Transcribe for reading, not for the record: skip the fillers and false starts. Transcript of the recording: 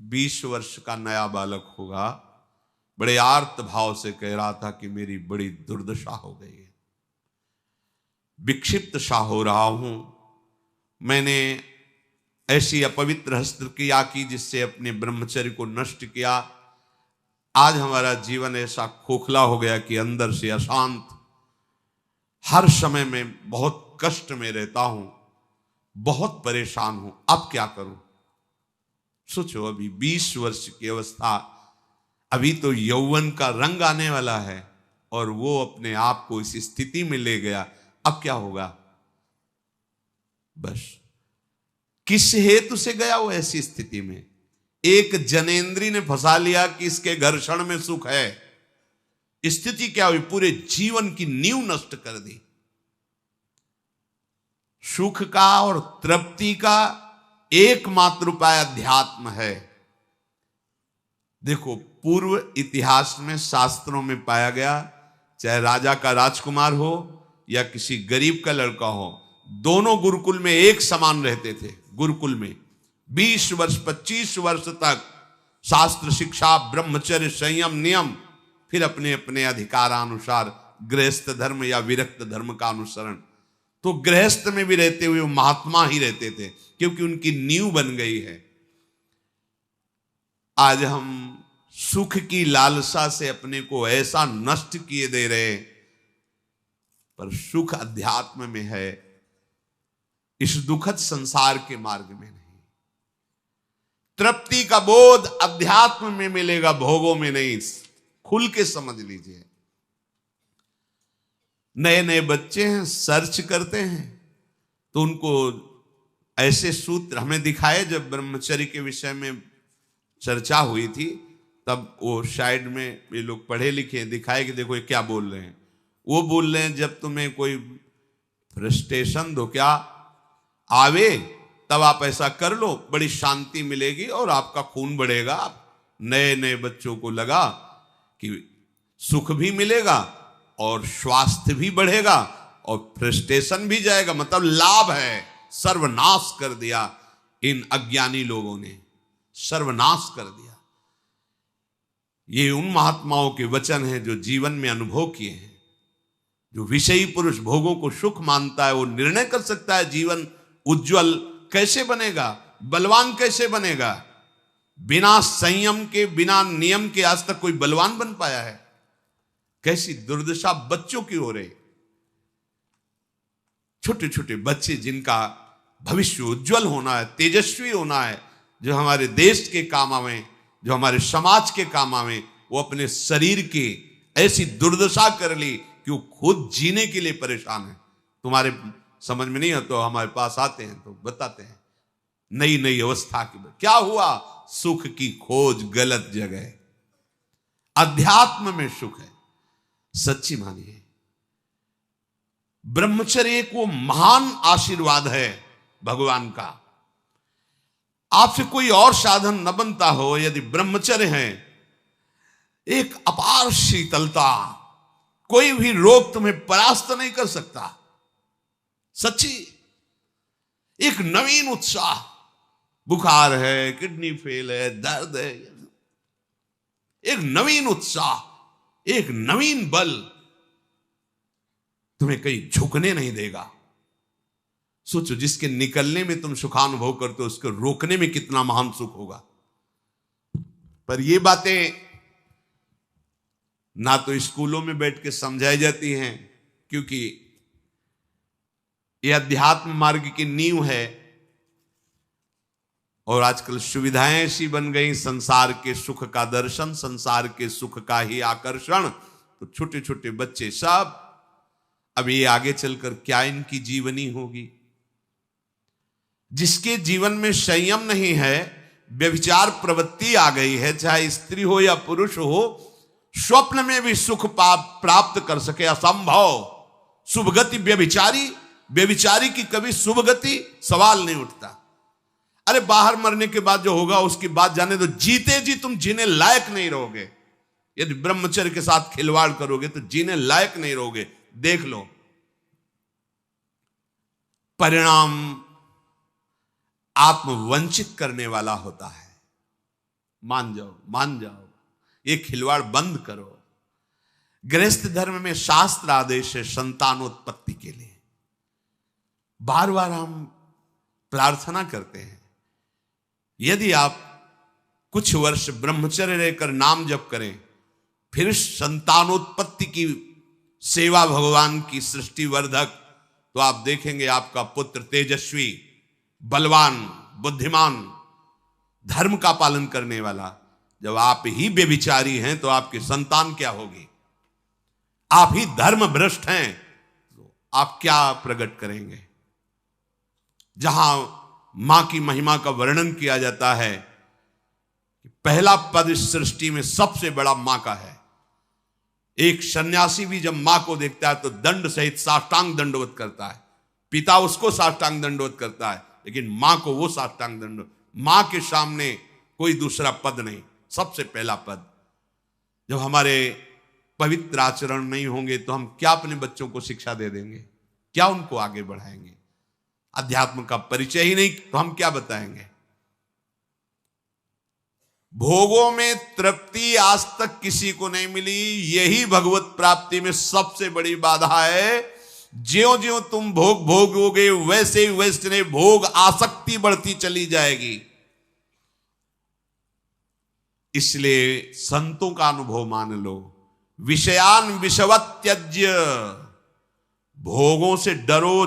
20 वर्ष का नया बालक होगा, बड़े आर्त भाव से कह रहा था कि मेरी बड़ी दुर्दशा हो गई है, विक्षिप्त सा हो रहा हूं, मैंने ऐसी अपवित्र हस्तक्रिया की जिससे अपने ब्रह्मचर्य को नष्ट किया। आज हमारा जीवन ऐसा खोखला हो गया कि अंदर से अशांत, हर समय में बहुत कष्ट में रहता हूं, बहुत परेशान हूं, अब क्या करूं। सोचो, अभी 20 वर्ष की अवस्था, अभी तो यौवन का रंग आने वाला है और वो अपने आप को इस स्थिति में ले गया, अब क्या होगा। बस किस हेतु से गया वो ऐसी स्थिति में। एक जनेंद्री ने फंसा लिया कि इसके घर्षण में सुख है, स्थिति क्या हुई, पूरे जीवन की नींव नष्ट कर दी। सुख का और तृप्ति का एकमात्र उपाय अध्यात्म है। देखो, पूर्व इतिहास में, शास्त्रों में पाया गया, चाहे राजा का राजकुमार हो या किसी गरीब का लड़का हो, दोनों गुरुकुल में एक समान रहते थे। गुरुकुल में 20 वर्ष 25 वर्ष तक शास्त्र शिक्षा, ब्रह्मचर्य, संयम, नियम, फिर अपने अपने अधिकारानुसार गृहस्थ धर्म या विरक्त धर्म का अनुसरण। तो गृहस्थ में भी रहते हुए वो महात्मा ही रहते थे, क्योंकि उनकी नींव बन गई है। आज हम सुख की लालसा से अपने को ऐसा नष्ट किए दे रहे, पर सुख अध्यात्म में है, इस दुखद संसार के मार्ग में नहीं। तृप्ति का बोध अध्यात्म में मिलेगा, भोगों में नहीं। खुल के समझ लीजिए। नए नए बच्चे हैं, सर्च करते हैं तो उनको ऐसे सूत्र हमें दिखाए। जब ब्रह्मचर्य के विषय में चर्चा हुई थी तब वो साइड में ये लोग पढ़े लिखे दिखाए कि देखो ये क्या बोल रहे हैं। वो बोल रहे हैं जब तुम्हें कोई फ्रस्ट्रेशन दो क्या आवे तब आप ऐसा कर लो, बड़ी शांति मिलेगी और आपका खून बढ़ेगा। नए नए बच्चों को लगा कि सुख भी मिलेगा और स्वास्थ्य भी बढ़ेगा और फ्रस्ट्रेशन भी जाएगा, मतलब लाभ है। सर्वनाश कर दिया इन अज्ञानी लोगों ने, सर्वनाश कर दिया। ये उन महात्माओं के वचन हैं जो जीवन में अनुभव किए हैं। जो विषयी पुरुष भोगों को सुख मानता है वो निर्णय कर सकता है जीवन उज्जवल कैसे बनेगा, बलवान कैसे बनेगा। बिना संयम के, बिना नियम के आज तक कोई बलवान बन पाया है। कैसी दुर्दशा बच्चों की हो रही। छोटे छोटे बच्चे जिनका भविष्य उज्जवल होना है, तेजस्वी होना है, जो हमारे देश के काम आवे, जो हमारे समाज के काम आवे, वो अपने शरीर की ऐसी दुर्दशा कर ली कि वो खुद जीने के लिए परेशान है। तुम्हारे समझ में नहीं है तो हमारे पास आते हैं तो बताते हैं नई नई अवस्था की क्या हुआ। सुख की खोज गलत जगह। अध्यात्म में सुख है, सच्ची मानिए। ब्रह्मचर्य एक वो महान आशीर्वाद है भगवान का। आपसे कोई और साधन न बनता हो, यदि ब्रह्मचर्य है, एक अपार शीतलता, कोई भी रोग तुम्हें परास्त नहीं कर सकता। सच्ची एक नवीन उत्साह, बुखार है, किडनी फेल है, दर्द है, एक नवीन उत्साह, एक नवीन बल तुम्हें कहीं झुकने नहीं देगा। सोचो, जिसके निकलने में तुम सुखानुभव करते हो उसको रोकने में कितना महान सुख होगा। पर ये बातें ना तो स्कूलों में बैठ के समझाई जाती हैं, क्योंकि यह अध्यात्म मार्ग की नींव है। और आजकल सुविधाएं ऐसी बन गई, संसार के सुख का दर्शन, संसार के सुख का ही आकर्षण। तो छोटे छोटे बच्चे सब, अब ये आगे चलकर क्या इनकी जीवनी होगी। जिसके जीवन में संयम नहीं है, व्यभिचार प्रवृत्ति आ गई है, चाहे स्त्री हो या पुरुष हो, स्वप्न में भी सुख प्राप्त कर सके असंभव। शुभगति व्यभिचारी, व्यभिचारी की कभी शुभगति सवाल नहीं उठता। अरे बाहर मरने के बाद जो होगा उसकी बात जाने दो, जीते जी तुम जीने लायक नहीं रहोगे। यदि ब्रह्मचर्य के साथ खिलवाड़ करोगे तो जीने लायक नहीं रहोगे। देख लो परिणाम आत्मवंचित करने वाला होता है। मान जाओ, मान जाओ, ये खिलवाड़ बंद करो। गृहस्थ धर्म में शास्त्र आदेश है संतानोत्पत्ति के लिए। बार बार हम प्रार्थना करते हैं, यदि आप कुछ वर्ष ब्रह्मचर्य रहकर नाम जप करें, फिर संतानोत्पत्ति की सेवा भगवान की सृष्टि वर्धक, तो आप देखेंगे आपका पुत्र तेजस्वी, बलवान, बुद्धिमान, धर्म का पालन करने वाला। जब आप ही बेविचारी हैं तो आपकी संतान क्या होगी? आप ही धर्म भ्रष्ट हैं तो आप क्या प्रकट करेंगे? जहां मां की महिमा का वर्णन किया जाता है, पहला पद इस सृष्टि में सबसे बड़ा मां का है। एक सन्यासी भी जब मां को देखता है तो दंड सहित साष्टांग दंडवत करता है। पिता उसको साष्टांग दंडवत करता है, लेकिन मां को वो साष्टांग दंडवत। मां के सामने कोई दूसरा पद नहीं, सबसे पहला पद। जब हमारे पवित्र आचरण नहीं होंगे तो हम क्या अपने बच्चों को शिक्षा दे देंगे? क्या उनको आगे बढ़ाएंगे? अध्यात्म का परिचय ही नहीं तो हम क्या बताएंगे? भोगों में तृप्ति आज तक किसी को नहीं मिली, यही भगवत प्राप्ति में सबसे बड़ी बाधा है। ज्यों ज्यों तुम भोग भोगोगे वैसे वैसे भोग आसक्ति बढ़ती चली जाएगी। इसलिए संतों का अनुभव मान लो। विषयान विषवत त्यज्य, भोगों से डरो।